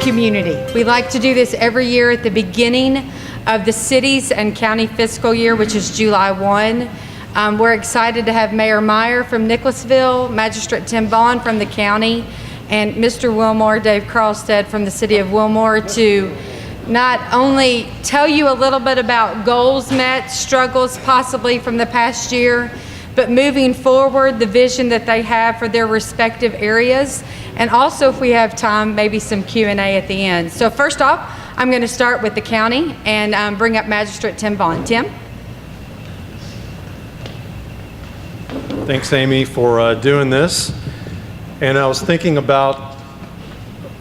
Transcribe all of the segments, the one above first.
community. We like to do this every year at the beginning of the city's and county fiscal year, which is July 1. We're excited to have Mayor Meyer from Nicholasville, Magistrate Tim Vaughn from the county, and Mr. Wilmore, Dave Carlstead from the city of Wilmore, to not only tell you a little bit about goals met, struggles possibly from the past year, but moving forward, the vision that they have for their respective areas, and also, if we have time, maybe some Q&A at the end. So first off, I'm going to start with the county and bring up Magistrate Tim Vaughn. Tim? Thanks, Amy, for doing this. And I was thinking about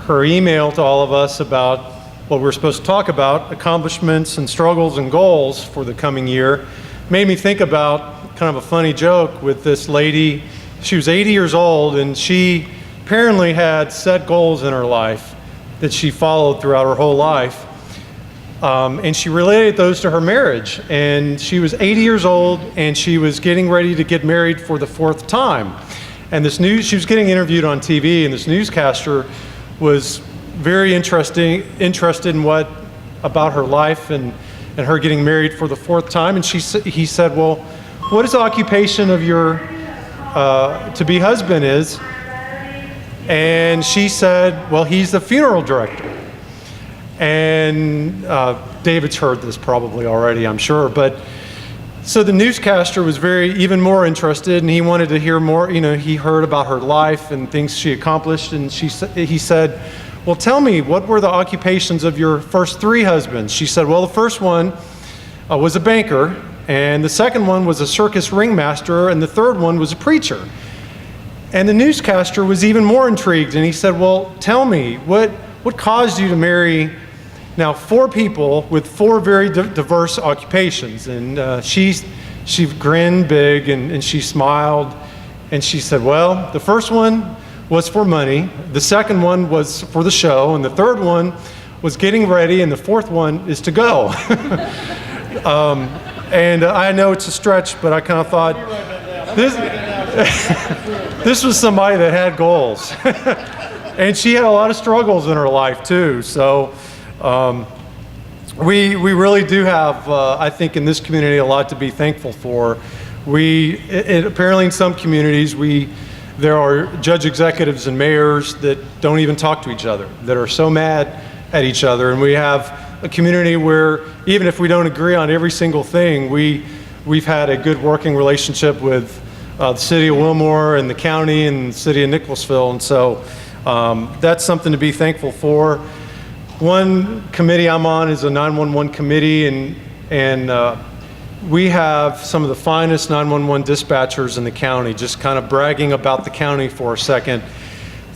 her email to all of us about what we're supposed to talk about, accomplishments and struggles and goals for the coming year. Made me think about kind of a funny joke with this lady. She was 80 years old, and she apparently had set goals in her life that she followed throughout her whole life. And she related those to her marriage. And she was 80 years old, and she was getting ready to get married for the 4th time. And she was getting interviewed on TV, and this newscaster was very interested in what about her life and her getting married for the 4th time. And he said, well, what is the occupation of your to-be husband is? And she said, well, he's the funeral director. And David's heard this probably already, I'm sure. But so the newscaster was even more interested, and he wanted to hear more. You know, he heard about her life and things she accomplished. And he said, well, tell me, what were the occupations of your first 3 husbands? She said, well, the first one was a banker, and the second one was a circus ringmaster, and the third one was a preacher. And the newscaster was even more intrigued, and he said, well, tell me, what caused you to marry now 4 people with 4 very diverse occupations? And she grinned big, and she smiled, and she said, well, the first one was for money, the second one was for the show, and the third one was getting ready, and the 4th one is to go. And I know it's a stretch, but I kind of thought this was somebody that had goals. And she had a lot of struggles in her life too. So we really do have, I think, in this community, a lot to be thankful for. Apparently in some communities, there are judge executives and mayors that don't even talk to each other, that are so mad at each other. And we have a community where even if we don't agree on every single thing, we've had a good working relationship with the city of Wilmore and the county and the city of Nicholasville. And so that's something to be thankful for. One committee I'm on is a 911 committee, and we have some of the finest 911 dispatchers in the county. Just kind of bragging about the county for a second.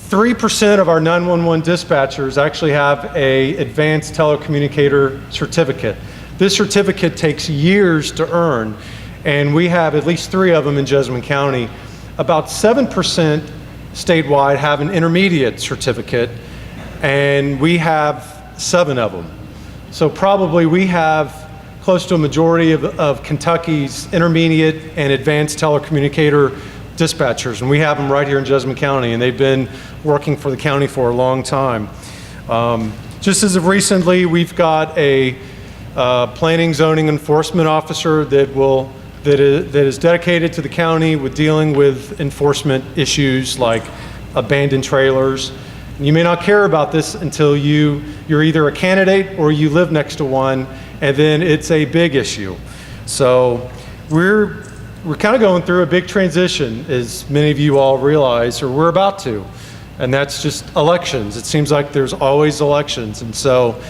3% of our 911 dispatchers actually have an advanced telecommunicator certificate. This certificate takes years to earn, and we have at least 3 of them in Jessamine County. About 7% statewide have an intermediate certificate, and we have 7 of them. So probably we have close to a majority of Kentucky's intermediate and advanced telecommunicator dispatchers, and we have them right here in Jessamine County, and they've been working for the county for a long time. Just as of recently, we've got a planning zoning enforcement officer that is dedicated to the county with dealing with enforcement issues like abandoned trailers. And you may not care about this until you're either a candidate or you live next to one, and then it's a big issue. So we're kind of going through a big transition, as many of you all realize, or we're about to, and that's just elections. It seems like there's always elections, and so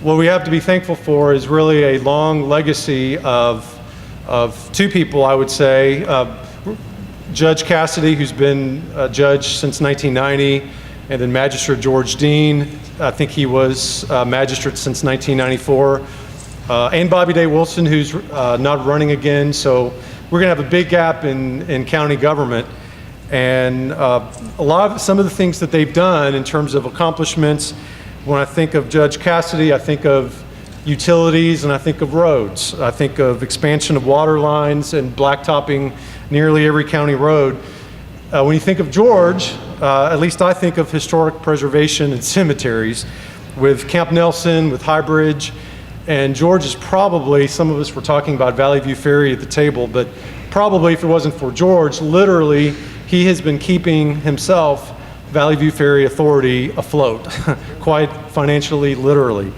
what we have to be thankful for is really a long legacy of 2 people, I would say. Judge Cassidy, who's been a judge since 1990, and then Magistrate George Dean. I think he was magistrate since 1994. And Bobby Day Wilson, who's not running again. So we're going to have a big gap in county government. And some of the things that they've done in terms of accomplishments, when I think of Judge Cassidy, I think of utilities and I think of roads. I think of expansion of water lines and blacktopping nearly every county road. When you think of George, at least I think of historic preservation and cemeteries. with Camp Nelson, with High Bridge, and George is probably, some of us were talking about Valley View Ferry at the table, but probably if it wasn't for George, literally, he has been keeping himself, Valley View Ferry Authority, afloat, quite financially, literally.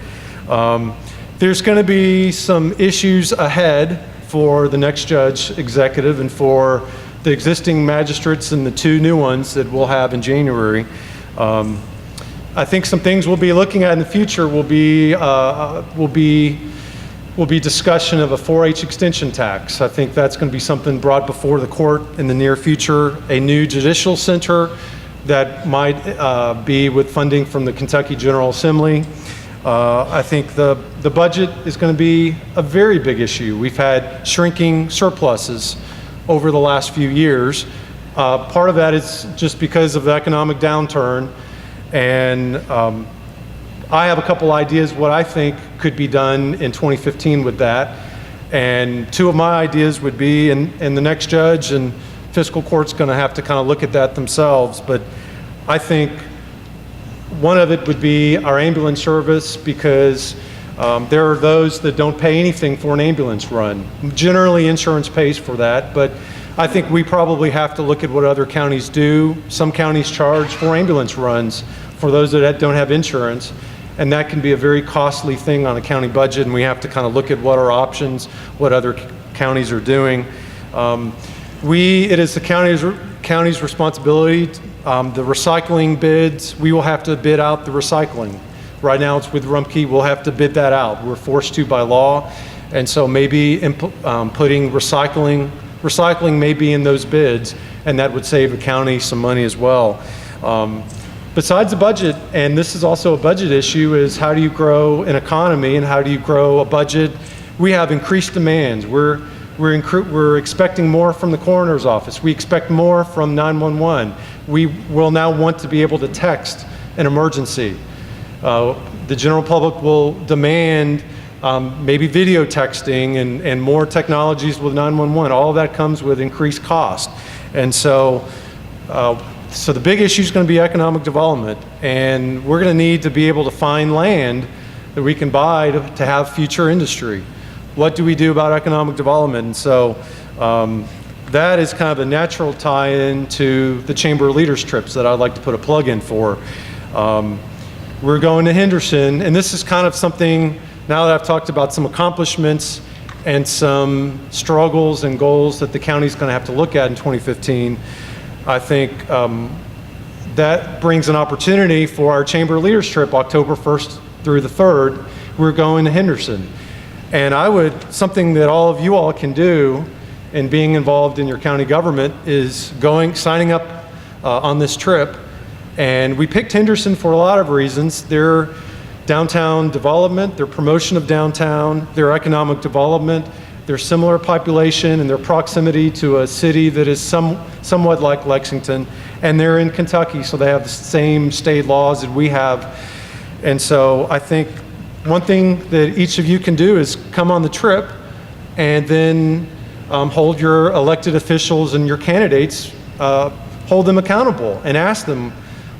There's going to be some issues ahead for the next judge executive and for the existing magistrates and the 2 new ones that we'll have in January. I think some things we'll be looking at in the future will be discussion of a 4-H extension tax. I think that's going to be something brought before the court in the near future. A new judicial center that might be with funding from the Kentucky General Assembly. I think the budget is going to be a very big issue. We've had shrinking surpluses over the last few years. Part of that is just because of the economic downturn. And I have a couple ideas what I think could be done in 2015 with that. And 2 of my ideas would be, and the next judge and fiscal court's going to have to kind of look at that themselves, but I think one of it would be our ambulance service, because there are those that don't pay anything for an ambulance run. Generally, insurance pays for that, but I think we probably have to look at what other counties do. Some counties charge for ambulance runs for those that don't have insurance, and that can be a very costly thing on a county budget, and we have to kind of look at what our options, what other counties are doing. It is the county's responsibility. The recycling bids, we will have to bid out the recycling. Right now it's with Rumpke, we'll have to bid that out. We're forced to by law, and so maybe putting recycling may be in those bids, and that would save the county some money as well. Besides the budget, and this is also a budget issue, is how do you grow an economy and how do you grow a budget? We have increased demands. We're expecting more from the coroner's office. We expect more from 911. We will now want to be able to text an emergency. The general public will demand maybe video texting and more technologies with 911. All of that comes with increased cost. And so the big issue is going to be economic development, and we're going to need to be able to find land that we can buy to have future industry. What do we do about economic development? And so that is kind of a natural tie-in to the Chamber Leaders trips that I'd like to put a plug in for. We're going to Henderson, and this is kind of something, now that I've talked about some accomplishments and some struggles and goals that the county's going to have to look at in 2015, I think that brings an opportunity for our Chamber Leaders trip, October 1st through the 3rd. We're going to Henderson. And something that all of you all can do in being involved in your county government is signing up on this trip. And we picked Henderson for a lot of reasons. Their downtown development, their promotion of downtown, their economic development, their similar population and their proximity to a city that is somewhat like Lexington. And they're in Kentucky, so they have the same state laws that we have. And so I think one thing that each of you can do is come on the trip and then hold your elected officials and your candidates, hold them accountable and ask them,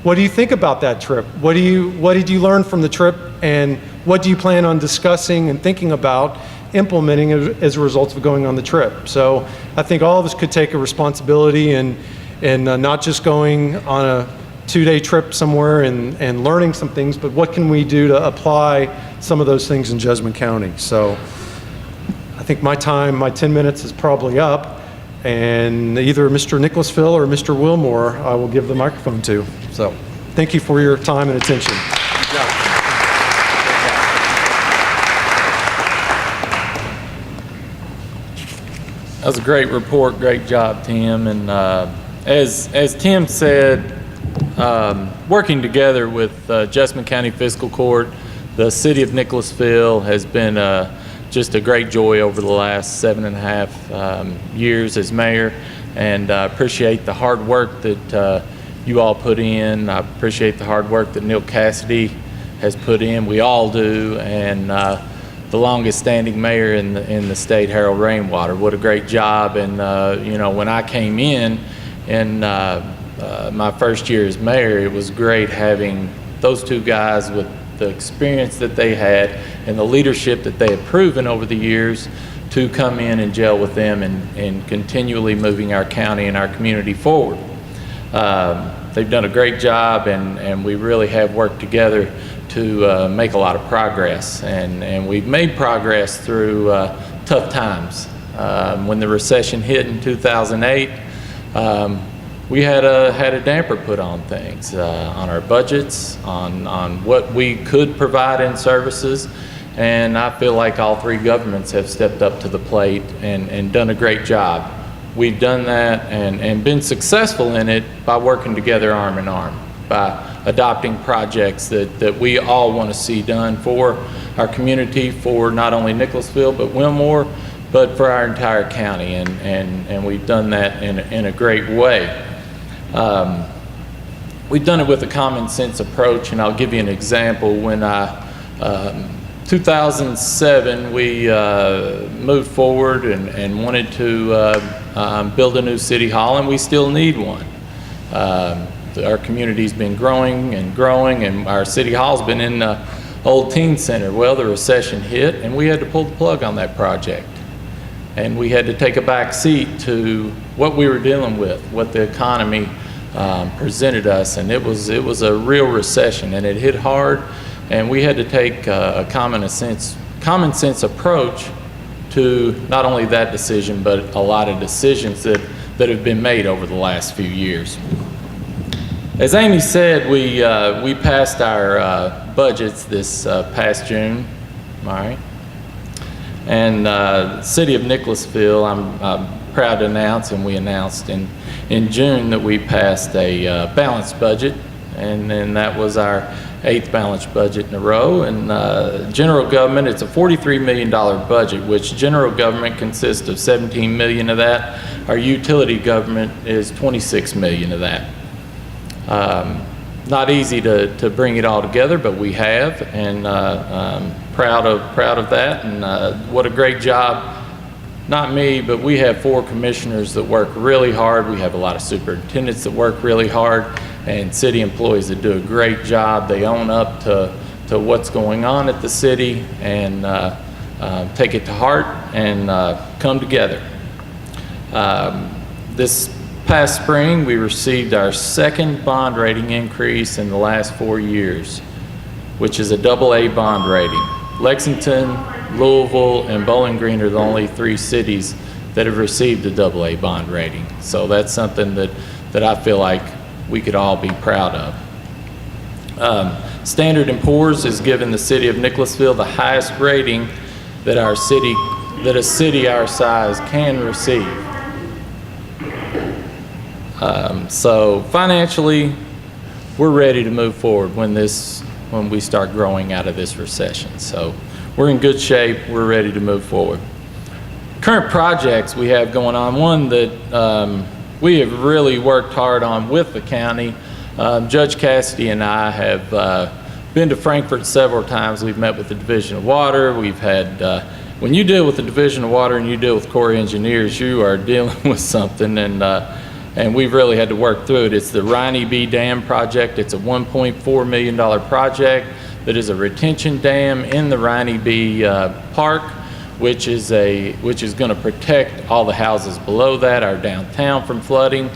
what do you think about that trip? What did you learn from the trip, and what do you plan on discussing and thinking about implementing as a result of going on the trip? So I think all of us could take a responsibility in not just going on a 2-day trip somewhere and learning some things, but what can we do to apply some of those things in Jessamine County? So I think my 10 minutes is probably up, and either Mr. Nicholasville or Mr. Wilmore I will give the microphone to. So thank you for your time and attention. Good job. That was a great report. Great job, Tim. And as Tim said, working together with Jessamine County Fiscal Court, the City of Nicholasville has been just a great joy over the last 7.5 years as mayor, and I appreciate the hard work that you all put in. I appreciate the hard work that Neil Cassidy has put in. We all do, and the longest standing mayor in the state, Harold Rainwater. What a great job. And you know, when I came in my first year as mayor, it was great having those two guys with the experience that they had and the leadership that they had proven over the years to come in and gel with them and continually moving our county and our community forward. They've done a great job, and we really have worked together to make a lot of progress. And we've made progress through tough times. When the recession hit in 2008, we had a damper put on things, on our budgets, on what we could provide in services. And I feel like all three governments have stepped up to the plate and done a great job. We've done that and been successful in it by working together arm in arm, by adopting projects that we all want to see done for our community, for not only Nicholasville, but Wilmore, but for our entire county. And we've done that in a great way. We've done it with a common sense approach, and I'll give you an example. When 2007, we moved forward and wanted to build a new city hall, and we still need one. Our community's been growing and growing, and our city hall's been in the old teen center. Well, the recession hit, and we had to pull the plug on that project. And we had to take a back seat to what we were dealing with, what the economy presented us, and it was a real recession, and it hit hard. And we had to take a common sense approach to not only that decision, but a lot of decisions that have been made over the last few years. As Amy said, we passed our budgets this past June, all right? And the city of Nicholasville, I'm proud to announce, and we announced in June that we passed a balanced budget, and then that was our 8th balanced budget in a row. And general government, it's a $43 million budget, which general government consists of $17 million of that. Our utility government is $26 million of that. Not easy to bring it all together, but we have, and proud of that. And what a great job. Not me, but we have 4 commissioners that work really hard. We have a lot of superintendents that work really hard, and city employees that do a great job. They own up to what's going on at the city and take it to heart and come together. This past spring, we received our 2nd bond rating increase in the last 4 years, which is a AA bond rating. Lexington, Louisville, and Bowling Green are the only 3 cities that have received a AA bond rating. So that's something that I feel like we could all be proud of. Standard & Poor's has given the city of Nicholasville the highest rating that a city our size can receive. So financially, we're ready to move forward when we start growing out of this recession. So we're in good shape. We're ready to move forward. Current projects we have going on, one that we have really worked hard on with the county. Judge Cassidy and I have been to Frankfort several times. We've met with the Division of Water. We've had, when you deal with the Division of Water and you deal with Corps of Engineers, you are dealing with something, and we've really had to work through it. It's the Riney B Dam project. It's a $1.4 million project that is a retention dam in the Riney B Park, which is going to protect all the houses below that, our downtown, from flooding.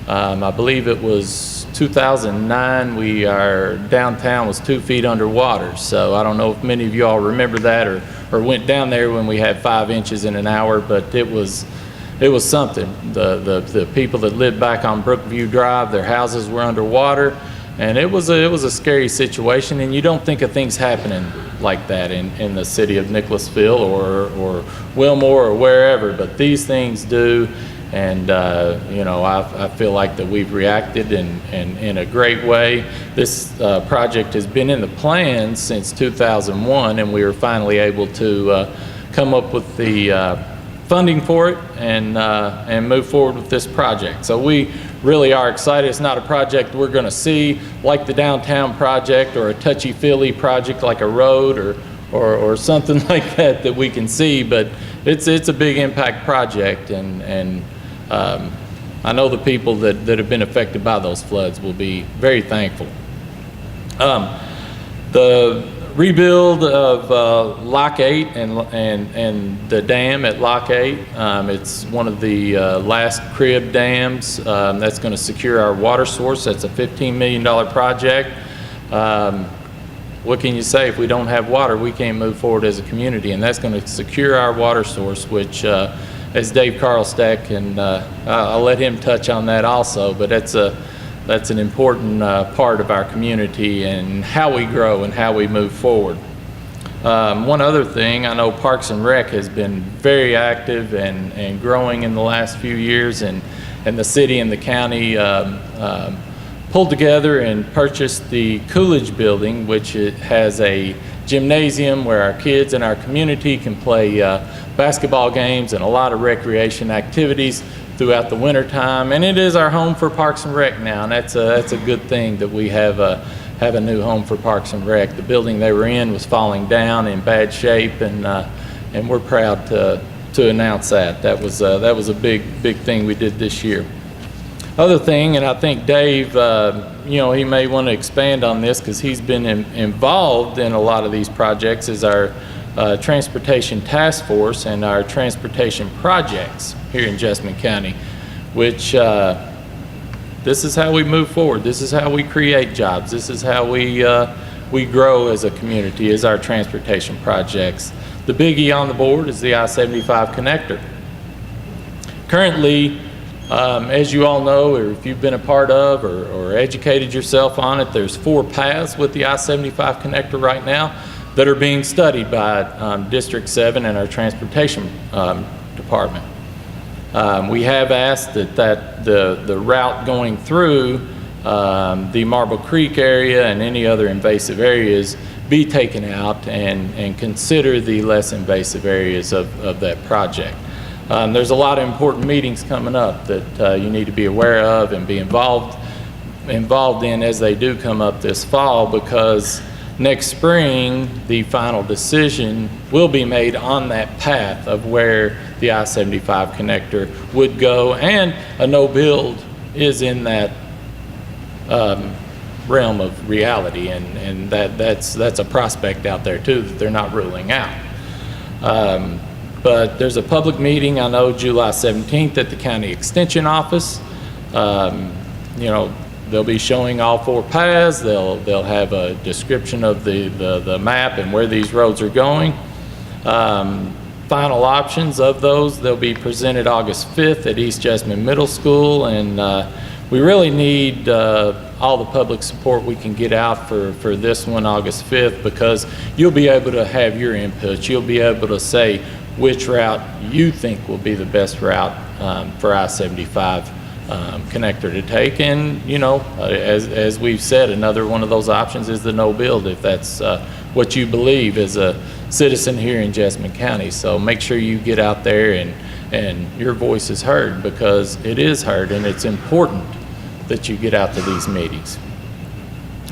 I believe it was 2009, our downtown was 2 feet underwater. So I don't know if many of you all remember that or went down there when we had 5 inches in an hour, but it was something. The people that lived back on Brookview Drive, their houses were underwater, and it was a scary situation. And you don't think of things happening like that in the city of Nicholasville or Wilmore or wherever, but these things do. And I feel like that we've reacted in a great way. This project has been in the plans since 2001, and we were finally able to come up with the funding for it and move forward with this project. So we really are excited. It's not a project we're going to see like the downtown project or a touchy-feely project like a road or something like that we can see, but it's a big impact project, and I know the people that have been affected by those floods will be very thankful. The rebuild of Lock 8 and the dam at Lock 8. It's one of the last crib dams that's going to secure our water source. That's a $15 million project. What can you say? If we don't have water, we can't move forward as a community, and that's going to secure our water source, which as Dave Carlstack, and I'll let him touch on that also, but that's an important part of our community and how we grow and how we move forward. One other thing, I know Parks and Rec has been very active and growing in the last few years, and the city and the county pulled together and purchased the Coolidge building, which it has a gymnasium where our kids and our community can play basketball games and a lot of recreation activities throughout the winter time, and it is our home for Parks and Rec now, and that's a good thing that we have a new home for Parks and Rec. The building they were in was falling down in bad shape, and we're proud to announce that. That was a big thing we did this year. Other thing, and I think Dave, he may want to expand on this because he's been involved in a lot of these projects, is our Transportation Task Force and our transportation projects here in Jessamine County, which this is how we move forward. This is how we create jobs. This is how we grow as a community, is our transportation projects. The biggie on the board is the I-75 connector. Currently, as you all know, or if you've been a part of or educated yourself on it, there's 4 paths with the I-75 connector right now that are being studied by District 7 and our transportation department. We have asked that the route going through the Marble Creek area and any other invasive areas be taken out and consider the less invasive areas of that project. There's a lot of important meetings coming up that you need to be aware of and be involved in as they do come up this fall, because next spring the final decision will be made on that path of where the I-75 connector would go, and a no build is in that realm of reality, and that's a prospect out there too that they're not ruling out. But there's a public meeting, I know, July 17th at the County Extension Office. They'll be showing all 4 paths. They'll have a description of the map and where these roads are going. Final options of those, they'll be presented August 5th at East Jessamine Middle School, and we really need all the public support we can get out for this one August 5th, because you'll be able to have your input. You'll be able to say which route you think will be the best route for I-75 connector to take. And as we've said, another one of those options is the no build, if that's what you believe as a citizen here in Jessamine County. So make sure you get out there and your voice is heard, because it is heard, and it's important that you get out to these meetings.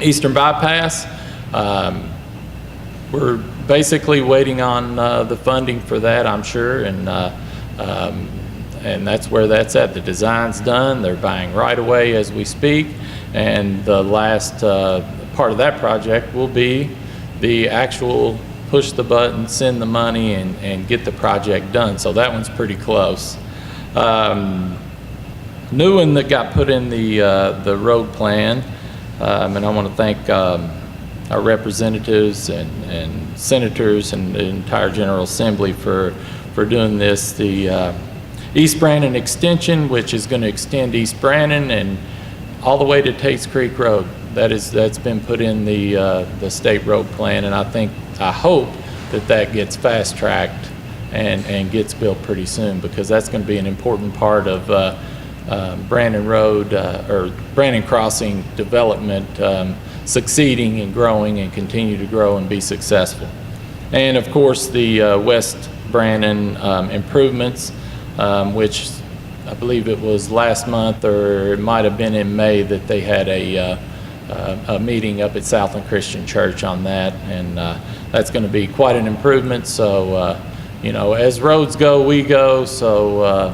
Eastern Bypass, we're basically waiting on the funding for that, I'm sure, and that's where that's at. The design's done. They're buying right away as we speak, and the last part of that project will be the actual push the button, send the money, and get the project done. So that one's pretty close. New one that got put in the road plan, and I want to thank our representatives and senators and the entire General Assembly for doing this. The East Brandon extension, which is going to extend East Brandon and all the way to Tates Creek Road. That's been put in the state road plan, and I hope that gets fast tracked and gets built pretty soon, because that's going to be an important part of Brandon Road or Brandon Crossing development succeeding and growing and continue to grow and be successful. And of course the West Brandon improvements, which I believe it was last month, or it might have been in May, that they had a meeting up at Southland Christian Church on that, and that's going to be quite an improvement. So as roads go, we go. So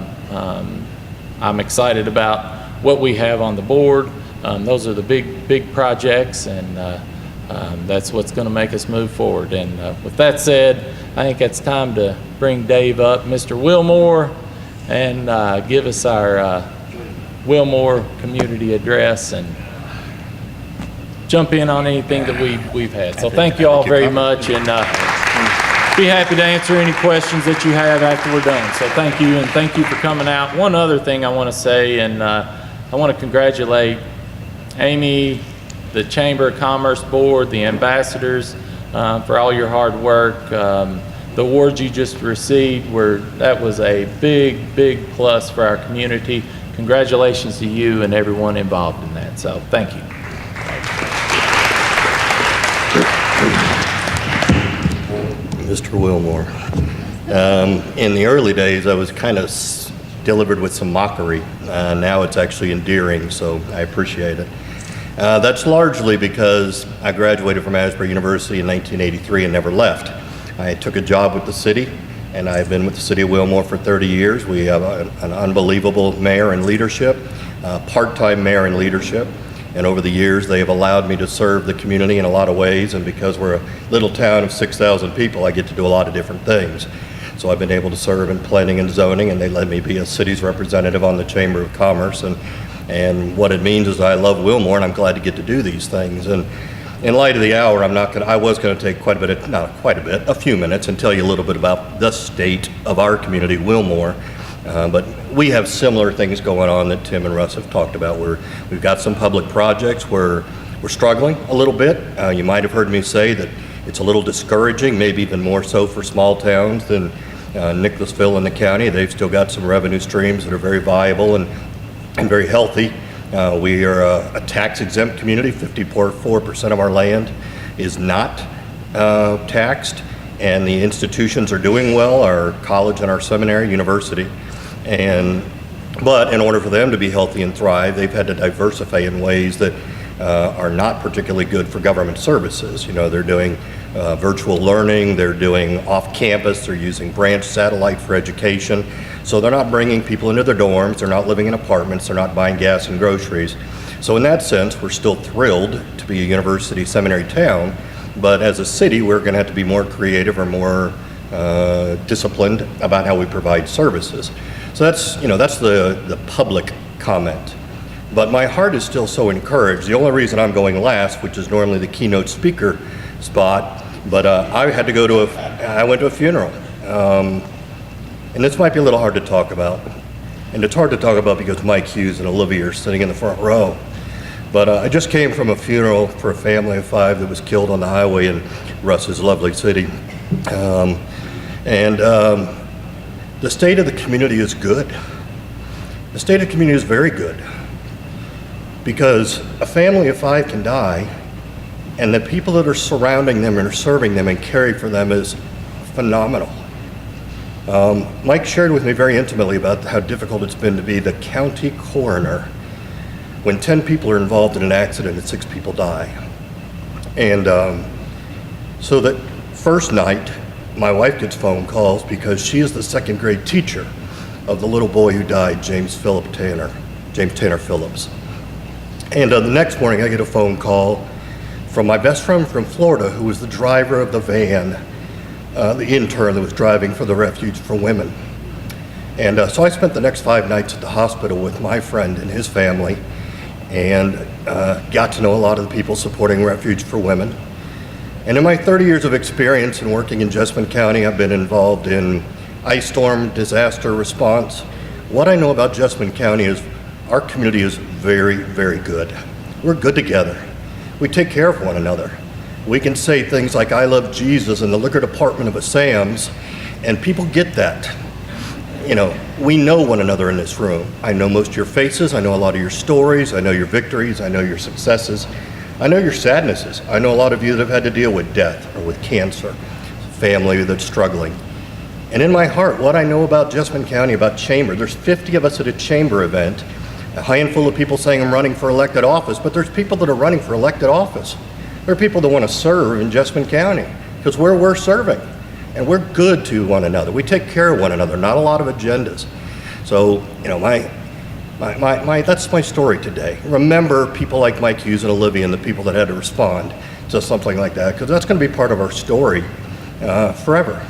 I'm excited about what we have on the board. Those are the big projects, and That's what's going to make us move forward. And with that said, I think it's time to bring Dave up, Mr. Wilmore, and give us our Wilmore community address and jump in on anything that we've had. So thank you all very much, and be happy to answer any questions that you have after we're done. So thank you, and thank you for coming out. One other thing I want to say, and I want to congratulate Amy, the Chamber of Commerce Board, the ambassadors, for all your hard work. The awards you just received that was a big plus for our community. Congratulations to you and everyone involved in that. So thank you. Mr. Wilmore. In the early days, I was kind of delivered with some mockery. Now it's actually endearing, so I appreciate it. That's largely because I graduated from Asbury University in 1983 and never left. I took a job with the city, and I've been with the city of Wilmore for 30 years. We have an unbelievable mayor and leadership, part-time mayor and leadership. And over the years, they have allowed me to serve the community in a lot of ways. And because we're a little town of 6,000 people, I get to do a lot of different things. So I've been able to serve in planning and zoning, and they let me be a city's representative on the Chamber of Commerce. And what it means is I love Wilmore, and I'm glad to get to do these things. And in light of the hour, I was going to take a few minutes and tell you a little bit about the state of our community, Wilmore. But we have similar things going on that Tim and Russ have talked about. We've got some public projects where we're struggling a little bit. You might have heard me say that it's a little discouraging, maybe even more so for small towns than Nicholasville and the county. They've still got some revenue streams that are very viable and very healthy. We are a tax-exempt community. 54% of our land is not taxed, and the institutions are doing well, our college and our seminary, university. But in order for them to be healthy and thrive, they've had to diversify in ways that are not particularly good for government services. You know, they're doing virtual learning, they're doing off-campus, they're using branch satellite for education. So they're not bringing people into their dorms, they're not living in apartments, they're not buying gas and groceries. So in that sense, we're still thrilled to be a university seminary town, but as a city, we're going to have to be more creative or more disciplined about how we provide services. So that's the public comment. But my heart is still so encouraged. The only reason I'm going last, which is normally the keynote speaker spot, but I went to a funeral. And this might be a little hard to talk about. And it's hard to talk about because Mike Hughes and Olivia are sitting in the front row. But I just came from a funeral for a family of 5 that was killed on the highway in Russ's lovely city. The state of the community is good. The state of the community is very good. Because a family of 5 can die, and the people that are surrounding them and are serving them and caring for them is phenomenal. Mike shared with me very intimately about how difficult it's been to be the county coroner when 10 people are involved in an accident and 6 people die. And so that first night, my wife gets phone calls because she is the 2nd grade teacher of the little boy who died, James Tanner Phillips. And the next morning I get a phone call from my best friend from Florida, who was the driver of the van, the intern that was driving for the Refuge for Women. And so I spent the next 5 nights at the hospital with my friend and his family, and got to know a lot of the people supporting Refuge for Women. And in my 30 years of experience in working in Jessamine County, I've been involved in ice storm disaster response. What I know about Jessamine County is our community is very, very good. We're good together. We take care of one another. We can say things like, I love Jesus in the liquor department of a Sam's, and people get that. You know, we know one another in this room. I know most of your faces, I know a lot of your stories, I know your victories, I know your successes, I know your sadnesses. I know a lot of you that have had to deal with death or with cancer, family that's struggling. And in my heart, what I know about Jessamine County, about Chamber, there's 50 of us at a Chamber event, a handful of people saying I'm running for elected office, but there's people that are running for elected office. There are people that want to serve in Jessamine County because we're serving, and we're good to one another. We take care of one another, not a lot of agendas. So, you know, that's my story today. Remember people like Mike Hughes and Olivia and the people that had to respond. to something like that, because that's going to be part of our story forever.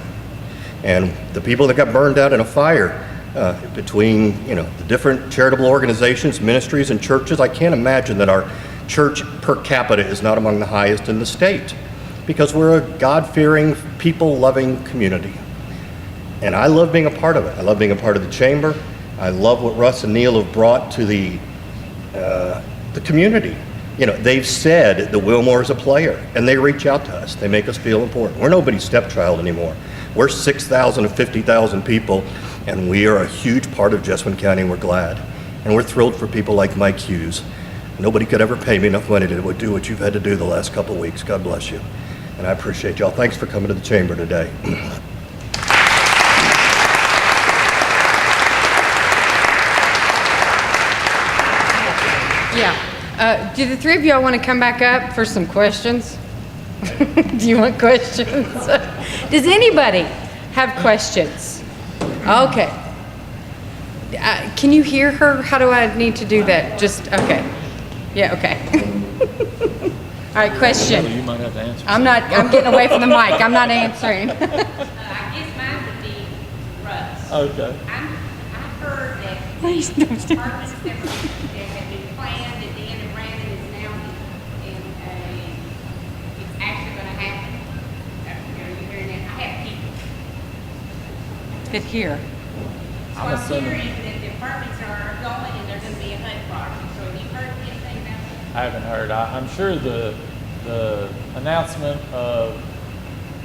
And the people that got burned out in a fire between, the different charitable organizations, ministries, and churches, I can't imagine that our church per capita is not among the highest in the state, because we're a God-fearing, people-loving community. And I love being a part of it. I love being a part of the chamber. I love what Russ and Neil have brought to the community. They've said the Wilmore is a player, and they reach out to us. They make us feel important. We're nobody's stepchild anymore. We're 6,000 of 50,000 people, and we are a huge part of Jessamine County, and we're glad. And we're thrilled for people like Mike Hughes. Nobody could ever pay me enough money to do what you've had to do the last couple of weeks. God bless you. And I appreciate y'all. Thanks for coming to the chamber today. Yeah. Do the three of y'all want to come back up for some questions? Do you want questions? Does anybody have questions? Okay. Can you hear her? How do I need to do that? Okay. Yeah, okay. All right, question. You might have to answer. I'm getting away from the mic. I'm not answering. I guess mine would be Russ. Okay. I've heard that Please don't. departments that have been planned and then it ran and is now it's actually going to happen. Are you hearing that? I have people. Good here. So I'm I'm assuming- hearing that departments are going and there's going to be a HUD project. So have you heard anything about that? I haven't heard. I'm sure the announcement of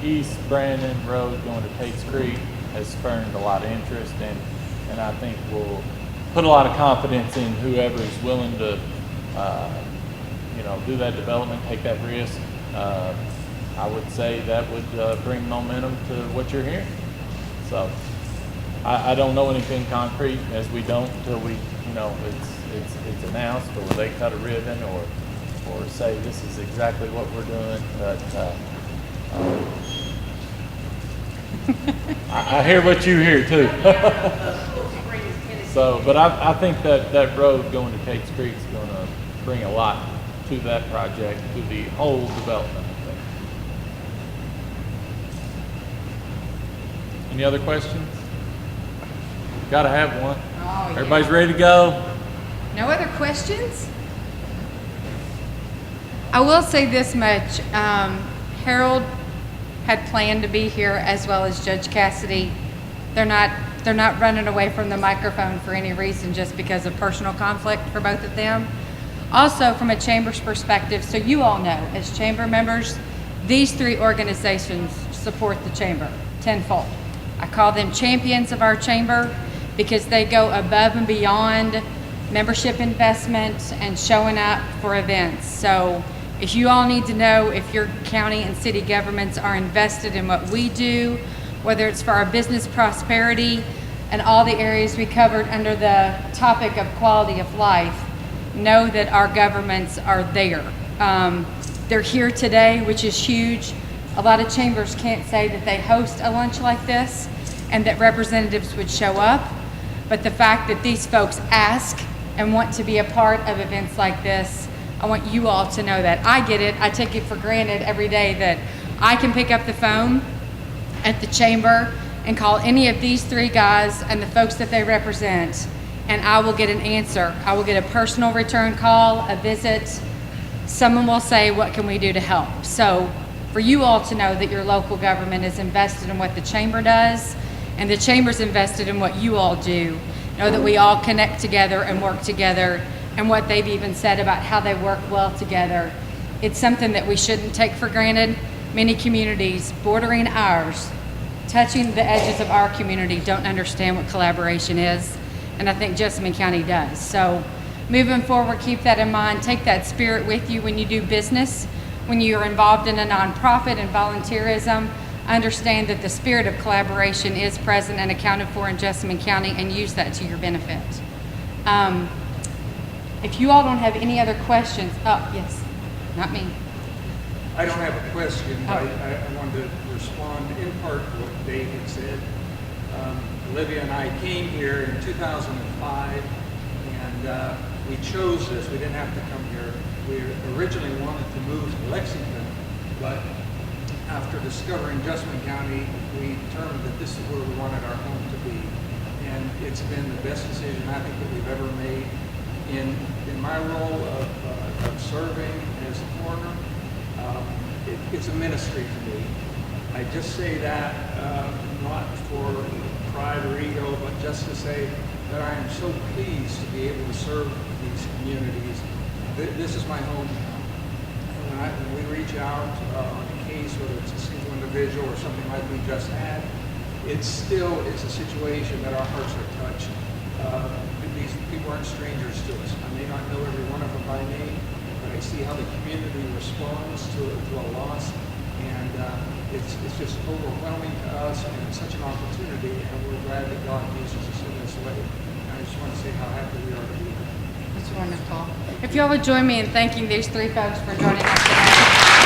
East Brandon Road going to Tate's Creek has spurned a lot of interest, and I think will put a lot of confidence in whoever is willing to, do that development, take that risk. I would say that would bring momentum to what you're hearing. So I don't know anything concrete, as we don't until we, it's announced, or they cut a ribbon, or say this is exactly what we're doing. But I hear what you hear too. So, but I think that road going to Tate's Creek is going to bring a lot to that project, to the whole development, I think. Any other questions? Gotta have one. Oh, yeah. Everybody's ready to go? No other questions? I will say this much. Harold had planned to be here, as well as Judge Cassidy. They're not running away from the microphone for any reason, just because of personal conflict for both of them. Also, from a chamber's perspective, so you all know, as chamber members, these three organizations support the chamber tenfold. I call them champions of our chamber because they go above and beyond membership investment and showing up for events. So if you all need to know if your county and city governments are invested in what we do, whether it's for our business prosperity and all the areas we covered under the topic of quality of life, know that our governments are there. They're here today, which is huge. A lot of chambers can't say that they host a lunch like this and that representatives would show up. But the fact that these folks ask and want to be a part of events like this, I want you all to know that. I get it. I take it for granted every day that I can pick up the phone at the chamber and call any of these three guys and the folks that they represent, and I will get an answer. I will get a personal return call, a visit. Someone will say, what can we do to help? So for you all to know that your local government is invested in what the chamber does, and the chamber's invested in what you all do. Know that we all connect together and work together, and what they've even said about how they work well together. It's something that we shouldn't take for granted. Many communities bordering ours, touching the edges of our community, don't understand what collaboration is, and I think Jessamine County does. So moving forward, keep that in mind. Take that spirit with you when you do business, when you're involved in a nonprofit and volunteerism. Understand that the spirit of collaboration is present and accounted for in Jessamine County, and use that to your benefit. If you all don't have any other questions, oh, yes, not me. I don't have a question. Oh. I wanted to respond in part to what David said. Olivia and I came here in 2005, and we chose this. We didn't have to come here. We originally wanted to move to Lexington, But after discovering Jessamine County, we determined that this is where we wanted our home to be. And it's been the best decision I think that we've ever made. In my role of serving as a coroner, it's a ministry to me. I just say that not for pride or ego, but just to say that I am so pleased to be able to serve these communities. This is my home now. When we reach out on a case, whether it's a single individual or something like we just had, it still is a situation that our hearts are touched. These people aren't strangers to us. I may not know every one of them by name, but I see how the community responds to a loss, and it's just overwhelming to us, and it's such an opportunity, and we're glad that God uses us in this way. And I just want to say how happy we are to be here. That's wonderful. If y'all would join me in thanking these three folks for joining us today.